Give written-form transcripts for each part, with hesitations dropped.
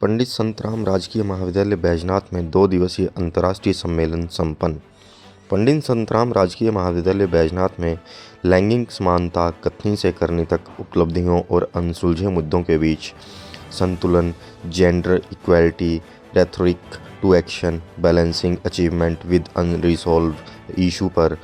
पंडित संतराम राजकीय महाविद्यालय बैजनाथ में 2 दिवसीय अंतर्राष्ट्रीय सम्मेलन संपन्न। पंडित संतराम राजकीय महाविद्यालय बैजनाथ में लैंगिक समानता, कथनी से करनी तक उपलब्धियों और अनसुलझे मुद्दों के बीच संतुलन, gender equality, rhetoric to action, balancing achievement with unresolved issue पर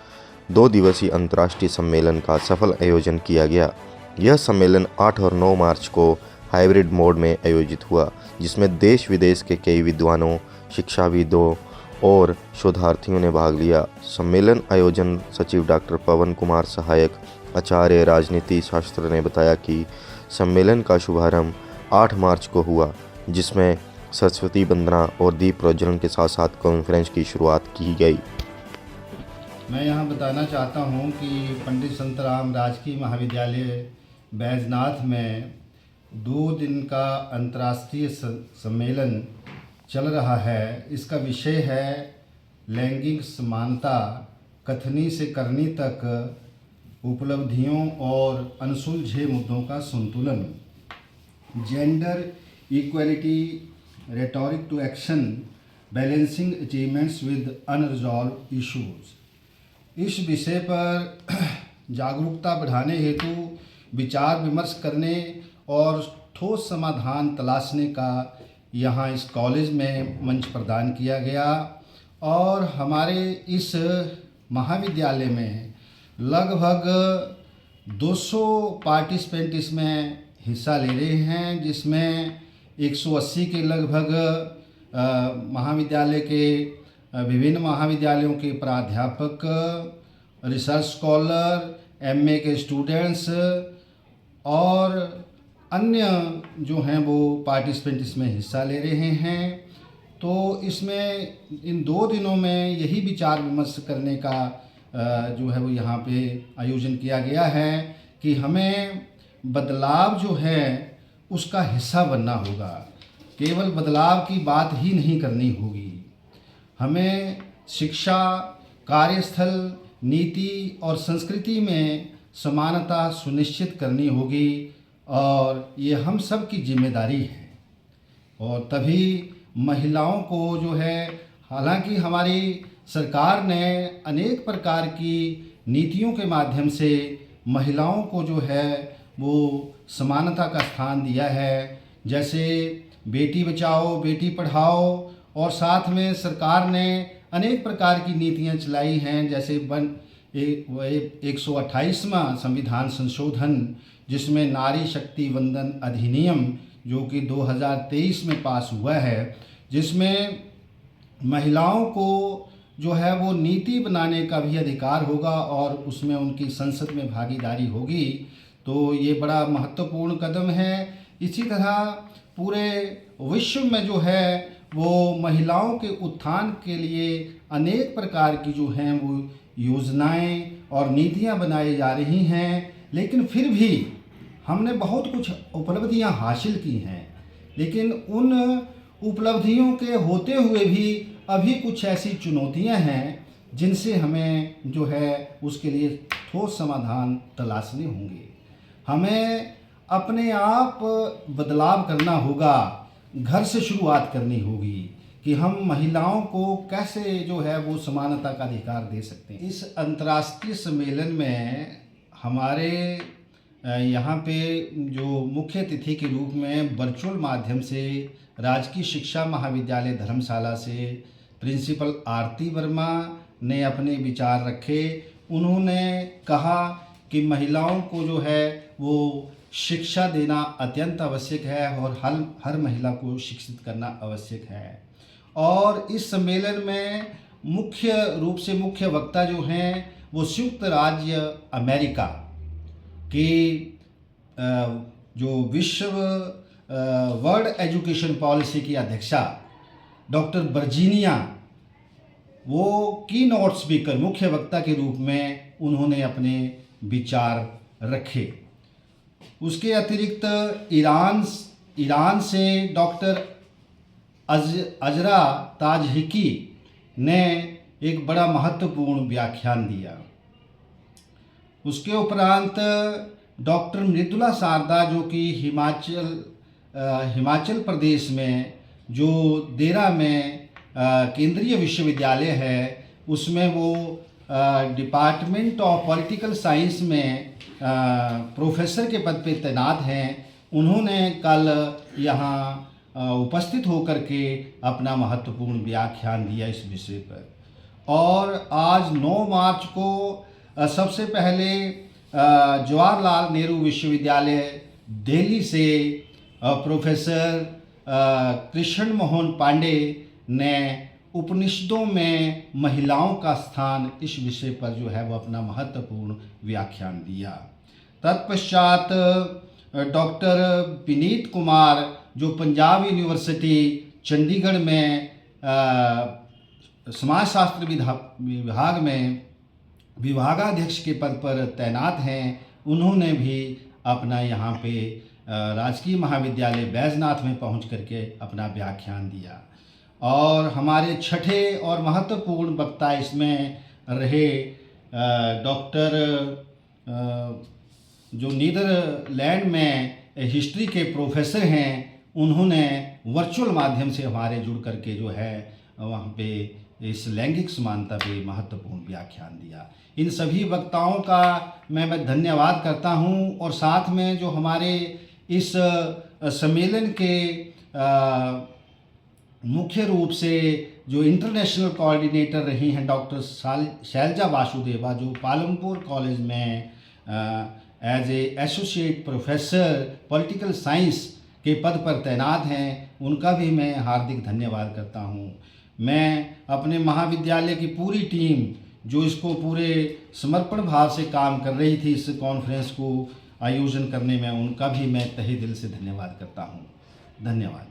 2 दिवसीय अंतर्राष्ट्रीय सम्मेलन का सफल आयोजन किया गया। यह सम्मेलन 8 और 9 मार्च को हाइब्रिड मोड में आयोजित हुआ, जिसमें देश विदेश के कई विद्वानों, शिक्षाविदों और शोधार्थियों ने भाग लिया। सम्मेलन आयोजन सचिव डॉक्टर पवन कुमार सहायक आचार्य राजनीति शास्त्र ने बताया कि सम्मेलन का शुभारंभ 8 मार्च को हुआ, जिसमें सरस्वती वंदना और दीप प्रज्वलन के साथ साथ कॉन्फ्रेंस की शुरुआत की गई। मैं यहाँ बताना चाहता हूँ कि पंडित संतराम राजकीय महाविद्यालय बैजनाथ में 2 दिन का अंतर्राष्ट्रीय सम्मेलन चल रहा है। इसका विषय है लैंगिक समानता, कथनी से करनी तक उपलब्धियों और अनसुलझे मुद्दों का संतुलन, gender equality, rhetoric to action, balancing achievements with unresolved issues. इस विषय पर जागरूकता बढ़ाने हेतु विचार विमर्श करने और ठोस समाधान तलाशने का यहाँ इस कॉलेज में मंच प्रदान किया गया। और हमारे इस महाविद्यालय में लगभग 200 पार्टिसिपेंट इसमें हिस्सा ले रहे हैं, जिसमें 180 के लगभग महाविद्यालय के विभिन्न महाविद्यालयों के प्राध्यापक, रिसर्च स्कॉलर, एमए के स्टूडेंट्स और अन्य जो हैं वो पार्टिसिपेंट इसमें हिस्सा ले रहे हैं। तो इसमें इन 2 दिनों में यही विचार विमर्श करने का जो है वो यहाँ पे आयोजन किया गया है कि हमें बदलाव जो है उसका हिस्सा बनना होगा। केवल बदलाव की बात ही नहीं करनी होगी। हमें शिक्षा, कार्यस्थल, नीति और संस्कृति में समानता सुनिश्चित करनी होगी और ये हम सब की जिम्मेदारी है। और तभी महिलाओं को जो है, हालांकि हमारी सरकार ने अनेक प्रकार की नीतियों के माध्यम से महिलाओं को जो है वो समानता का स्थान दिया है, जैसे बेटी बचाओ बेटी पढ़ाओ, और साथ में सरकार ने अनेक प्रकार की नीतियां चलाई हैं, जैसे 128वां संविधान संशोधन, जिसमें नारी शक्ति वंदन अधिनियम जो कि 2023 में पास हुआ है, जिसमें महिलाओं को जो है वो नीति बनाने का भी अधिकार होगा और उसमें उनकी संसद में भागीदारी होगी। तो ये बड़ा महत्वपूर्ण कदम है। इसी तरह पूरे विश्व में जो है वो महिलाओं के उत्थान के लिए अनेक प्रकार की जो हैं वो योजनाएं और नीतियां बनाई जा रही हैं। लेकिन फिर भी हमने बहुत कुछ उपलब्धियां हासिल की हैं, लेकिन उन उपलब्धियों के होते हुए भी अभी कुछ ऐसी चुनौतियां हैं जिनसे हमें जो है उसके लिए ठोस समाधान तलाशने होंगे। हमें अपने आप बदलाव करना होगा, घर से शुरुआत करनी होगी कि हम महिलाओं को कैसे जो है वो समानता का अधिकार दे सकते हैं। इस अंतर्राष्ट्रीय सम्मेलन में हमारे यहाँ पे जो मुख्य अतिथि के रूप में वर्चुअल माध्यम से राजकीय शिक्षा महाविद्यालय धर्मशाला से प्रिंसिपल आरती वर्मा ने अपने विचार रखे। उन्होंने कहा कि महिलाओं को जो है वो शिक्षा देना अत्यंत आवश्यक है और हर महिला को शिक्षित करना आवश्यक है। और इस सम्मेलन में मुख्य रूप से मुख्य वक्ता जो हैं वो संयुक्त राज्य अमेरिका की जो विश्व वर्ल्ड एजुकेशन पॉलिसी की अध्यक्षा डॉक्टर वर्जीनिया, वो की नोट स्पीकर मुख्य वक्ता के रूप में उन्होंने अपने विचार रखे। उसके अतिरिक्त ईरान से डॉक्टर अजरा ताजहिकी ने एक बड़ा महत्वपूर्ण व्याख्यान दिया। उसके उपरांत डॉक्टर मृदुला शारदा जो कि हिमाचल हिमाचल प्रदेश में जो देरा में केंद्रीय विश्वविद्यालय है उसमें वो डिपार्टमेंट ऑफ पॉलिटिकल साइंस में प्रोफेसर के पद पे तैनात हैं। उन्होंने कल यहाँ उपस्थित होकर के अपना महत्वपूर्ण व्याख्यान दिया इस विषय पर। और आज 9 मार्च को सबसे पहले जवाहरलाल नेहरू विश्वविद्यालय दिल्ली से प्रोफेसर कृष्ण मोहन पांडे ने उपनिषदों में महिलाओं का स्थान इस विषय पर जो है वो अपना महत्वपूर्ण व्याख्यान दिया। तत्पश्चात डॉक्टर विनीत कुमार जो पंजाब यूनिवर्सिटी चंडीगढ़ में समाजशास्त्र विभाग में विभागाध्यक्ष के पद पर तैनात हैं, उन्होंने भी अपना यहाँ पे राजकीय महाविद्यालय बैजनाथ में पहुँच करके अपना व्याख्यान दिया। और हमारे छठे और महत्वपूर्ण वक्ता इसमें रहे डॉक्टर जो नीदरलैंड में हिस्ट्री के प्रोफेसर हैं, उन्होंने वर्चुअल माध्यम से हमारे जुड़ करके जो है वहाँ पे इस लैंगिक समानता पे महत्वपूर्ण व्याख्यान दिया। इन सभी वक्ताओं का मैं धन्यवाद करता हूँ। और साथ में जो हमारे इस सम्मेलन के मुख्य रूप से जो इंटरनेशनल कोऑर्डिनेटर रही हैं डॉक्टर शैलजा वासुदेवा, जो पालमपुर कॉलेज में as a associate professor political science के पद पर तैनात हैं, उनका भी मैं हार्दिक धन्यवाद करता हूं। मैं अपने महाविद्यालय की पूरी टीम जो इसको पूरे समर्पण भाव से काम कर रही थी इस कॉन्फ्रेंस को आयोजन करने में, उनका भी मैं तहे दिल से धन्यवाद करता हूं। धन्यवाद।